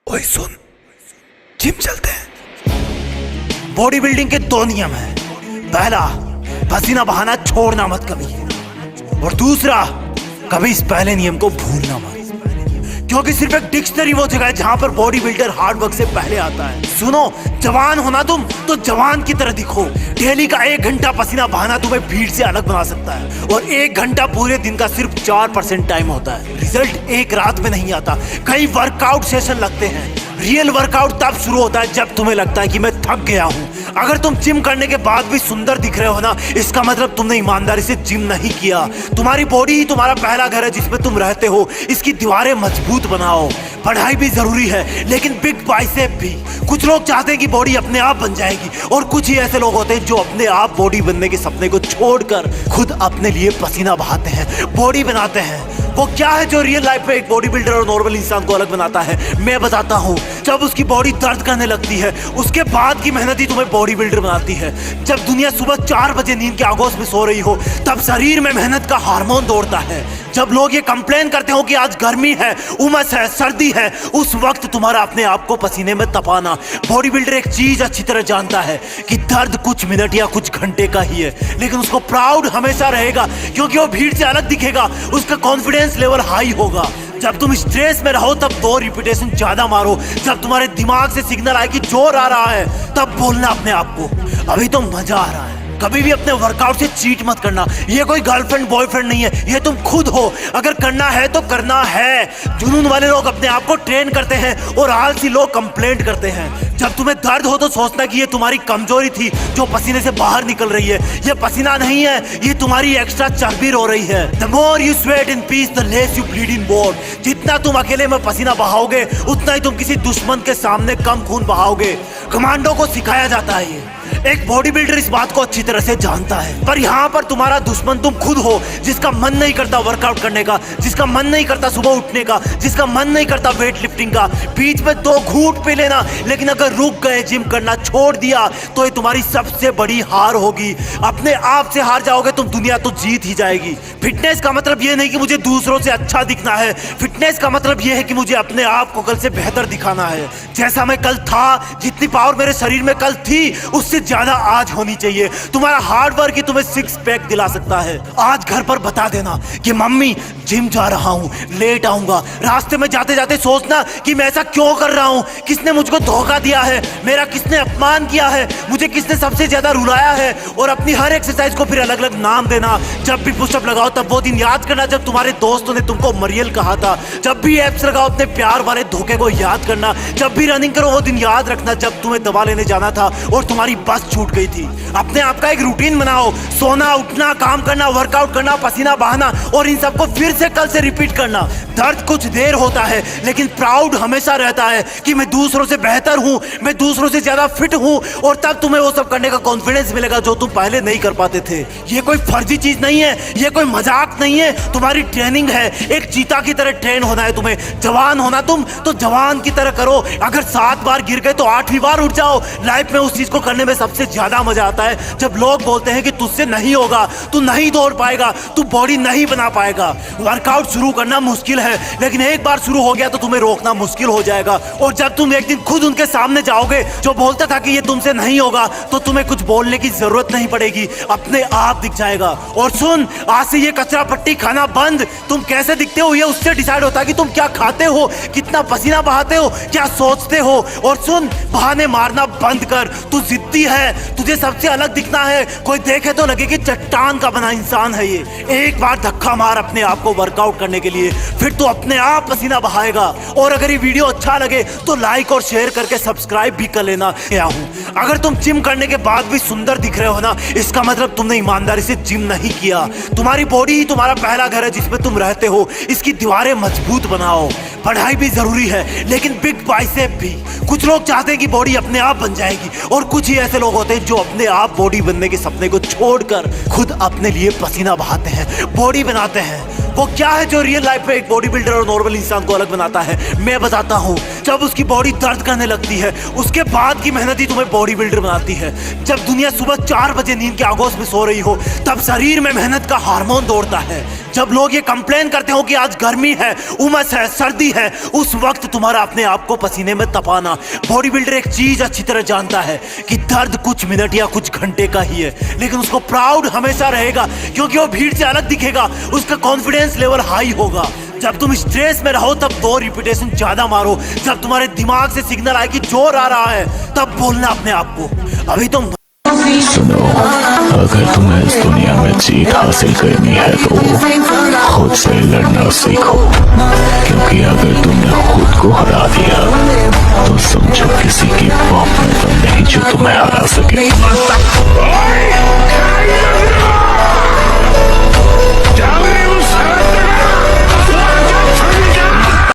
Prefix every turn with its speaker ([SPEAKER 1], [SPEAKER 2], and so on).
[SPEAKER 1] ओए सुन, जिम चलते हैं। बॉडी बिल्डिंग के दो नियम हैं। पहला, पसीना बहाना छोड़ना मत कभी, और दूसरा, कभी इस पहले नियम को भूलना मत, क्योंकि सिर्फ एक डिक्शनरी वो जगह है जहां पर बॉडी बिल्डर हार्ड वर्क से पहले आता है। सुनो, जवान होना तुम तो जवान की तरह दिखो। डेली का 1 घंटा पसीना बहाना तुम्हें भीड़ से अलग बना सकता है, और 1 घंटा पूरे दिन का सिर्फ 4% टाइम होता है। रिजल्ट एक रात में नहीं आता, कई वर्कआउट सेशन लगते हैं। रियल वर्कआउट तब शुरू होता है जब तुम्हें लगता है कि मैं थक गया हूं। अगर तुम जिम करने के बाद भी सुंदर दिख रहे हो ना, इसका मतलब तुमने ईमानदारी से जिम नहीं किया। तुम्हारी बॉडी ही तुम्हारा पहला घर है जिसमें तुम रहते हो। इसकी दीवारें मजबूत बनाओ। पढ़ाई भी जरूरी है, लेकिन बिग बाइसेप भी। कुछ लोग चाहते हैं कि बॉडी अपने आप बन जाएगी, और कुछ ही ऐसे लोग होते हैं जो अपने आप बॉडी बनने के सपने को छोड़कर खुद अपने लिए पसीना बहाते हैं, बॉडी बनाते हैं। वो क्या है जो रियल लाइफ में एक बॉडी बिल्डर और नॉर्मल इंसान को अलग बनाता है? मैं बताता हूँ। जब उसकी बॉडी दर्द करने लगती है, उसके बाद की मेहनत ही तुम्हें बॉडी बिल्डर बनाती है। जब दुनिया सुबह 4 बजे नींद के आगोश में सो रही हो, तब शरीर में मेहनत का हार्मोन दौड़ता है। जब लोग ये कंप्लेन करते हो कि आज गर्मी है, उमस है, सर्दी है, उस वक्त तुम्हारा अपने आप को पसीने में तपाना। बॉडी बिल्डर एक चीज अच्छी तरह जानता है कि दर्द कुछ मिनट या कुछ घंटे का ही है, लेकिन उसको प्राउड हमेशा रहेगा, क्योंकि वो भीड़ से अलग दिखेगा। उसका कॉन्फिडेंस लेवल हाई होगा। जब तुम स्ट्रेस में रहो तब 2 रिपीटेशन ज्यादा मारो। जब तुम्हारे दिमाग से सिग्नल आए कि जोर आ रहा है, तब बोलना अपने आप को, अभी तो मजा आ रहा है। कभी भी अपने वर्कआउट से चीट मत करना। ये कोई गर्लफ्रेंड बॉयफ्रेंड नहीं है, ये तुम खुद हो। अगर करना है तो करना है। जुनून वाले लोग अपने आप को ट्रेन करते हैं, और आलसी लोग कंप्लेंट करते हैं। जब तुम्हें दर्द हो तो सोचना कि ये तुम्हारी कमजोरी थी जो पसीने से बाहर निकल रही है। ये पसीना नहीं है, ये तुम्हारी एक्स्ट्रा चर्बी रो रही है। The more you sweat in peace, the less you bleed in war। जितना तुम अकेले में पसीना बहाओगे, उतना ही तुम किसी दुश्मन के सामने कम खून बहाओगे। कमांडो को सिखाया जाता है ये। एक बॉडी बिल्डर इस बात को अच्छी तरह से जानता है। पर यहाँ पर तुम्हारा दुश्मन तुम खुद हो, जिसका मन नहीं करता वर्कआउट करने का, जिसका मन नहीं करता सुबह उठने का, जिसका मन नहीं करता वेट लिफ्टिंग का। बीच में 2 घूंट पी लेना, लेकिन अगर रुक गए, जिम करना छोड़ दिया, तो ये तुम्हारी सबसे बड़ी हार होगी। अपने आप से हार जाओगे तुम, दुनिया तो जीत ही जाएगी। फिटनेस का मतलब ये नहीं कि मुझे दूसरों से अच्छा दिखना है। फिटनेस का मतलब ये है कि मुझे अपने आप को कल से बेहतर दिखाना है। जैसा मैं कल था, जितनी पावर मेरे शरीर में कल थी, उससे ज्यादा आज होनी चाहिए। तुम्हारा हार्ड वर्क ही तुम्हें 6 पैक दिला सकता है। आज घर पर बता देना कि मम्मी जिम जा रहा हूँ, लेट आऊंगा। रास्ते में जाते जाते सोचना कि मैं ऐसा क्यों कर रहा हूँ, किसने मुझको धोखा दिया है, मेरा किसने अपमान किया है, मुझे किसने सबसे ज्यादा रुलाया है। और अपनी हर एक्सरसाइज को फिर अलग अलग नाम देना। जब भी पुशअप लगाओ तब वो दिन याद करना जब तुम्हारे दोस्तों ने तुमको मरियल कहा था। जब भी एप्स लगाओ अपने प्यार वाले धोखे को याद करना। जब भी रनिंग करो वो दिन याद रखना जब तुम्हें दवा लेने जाना था और तुम्हारी बस छूट गई थी। अपने आप का एक रूटीन बनाओ। सोना, उठना, काम करना, वर्कआउट करना, पसीना बहाना, और इन सबको फिर से कल से रिपीट करना। दर्द कुछ देर होता है, लेकिन प्राउड हमेशा रहता है कि मैं दूसरों से बेहतर हूं, मैं दूसरों से ज्यादा फिट हूं। और तब तुम्हें वो सब करने का कॉन्फिडेंस मिलेगा जो तुम पहले नहीं कर पाते थे। ये कोई फर्जी चीज नहीं है, ये कोई मजाक नहीं है, तुम्हारी ट्रेनिंग है। एक चीता की तरह ट्रेन होना है तुम्हें। जवान होना तुम तो जवान की तरह करो। अगर 7 बार गिर गए तो 8वीं बार उठ जाओ। लाइफ में उस चीज को करने में सबसे ज्यादा मजा आता है जब लोग बोलते हैं कि तुझसे नहीं होगा, तू नहीं दौड़ पाएगा, तू बॉडी नहीं बना पाएगा। वर्कआउट शुरू करना मुश्किल है, लेकिन एक बार शुरू हो गया तो तुम्हें रोकना मुश्किल हो जाएगा। और जब तुम एक दिन खुद उनके सामने जाओगे जो बोलता था कि ये तुमसे नहीं होगा, तो तुम्हें कुछ बोलने की जरूरत नहीं पड़ेगी, अपने आप दिख जाएगा। और सुन, आज से ये कचरा पट्टी खाना बंद। तुम कैसे दिखते हो ये उससे डिसाइड होता है कि तुम क्या खाते हो, कितना पसीना बहाते हो, क्या सोचते हो। और सुन, बहाने मारना बंद कर। तू जिद्दी है, तुझे सबसे अलग दिखना है। कोई देखे तो लगे कि चट्टान का बना इंसान है ये। एक बार धक्का मार अपने आप को वर्कआउट करने के लिए, फिर तू अपने आप पसीना बहाएगा। और अगर ये वीडियो अच्छा लगे तो लाइक और शेयर करके सब्सक्राइब भी कर लेना। अगर तुम जिम करने के बाद भी सुंदर दिख रहे हो ना, इसका मतलब तुमने ईमानदारी से जिम नहीं किया। तुम्हारी बॉडी ही तुम्हारा पहला घर है जिसमें तुम रहते हो। इसकी दीवारें मजबूत बनाओ। पढ़ाई भी जरूरी है, लेकिन बिग बाइसेप भी। कुछ लोग चाहते हैं कि बॉडी अपने आप बन जाएगी, और कुछ ही ऐसे लोग होते हैं जो अपने आप बॉडी बनने के सपने को छोड़कर खुद अपने लिए पसीना बहाते हैं, बॉडी बनाते हैं। वो क्या है जो रियल लाइफ में एक बॉडी बिल्डर और नॉर्मल इंसान को अलग बनाता है? मैं बताता हूँ। जब उसकी बॉडी दर्द करने लगती है, उसके बाद की मेहनत ही तुम्हें बॉडी बिल्डर बनाती है। जब दुनिया सुबह 4 बजे नींद के आगोश में सो रही हो, तब शरीर में मेहनत का हार्मोन दौड़ता है। जब लोग ये कंप्लेन करते हो कि आज गर्मी है, उमस है, सर्दी है, उस वक्त तुम्हारा अपने आप को पसीने में तपाना। बॉडी बिल्डर एक चीज अच्छी तरह जानता है कि दर्द कुछ मिनट या कुछ घंटे का ही है, लेकिन उसको प्राउड हमेशा रहेगा क्योंकि वो भीड़ से अलग दिखेगा, उसका कॉन्फिडेंस लेवल हाई होगा। जब तुम स्ट्रेस में रहो तब 2 रिपीटेशन ज्यादा मारो। जब तुम्हारे दिमाग से सिग्नल आए कि जोर आ रहा है, तब बोलना अपने आप को अभी तुम।
[SPEAKER 2] सुनो, अगर तुम्हें इस दुनिया में जीत हासिल करनी है तो खुद से लड़ना सीखो, क्योंकि अगर तुमने खुद को हरा दिया तो समझो किसी की पॉप में तुम नहीं जो तुम्हें हरा सके।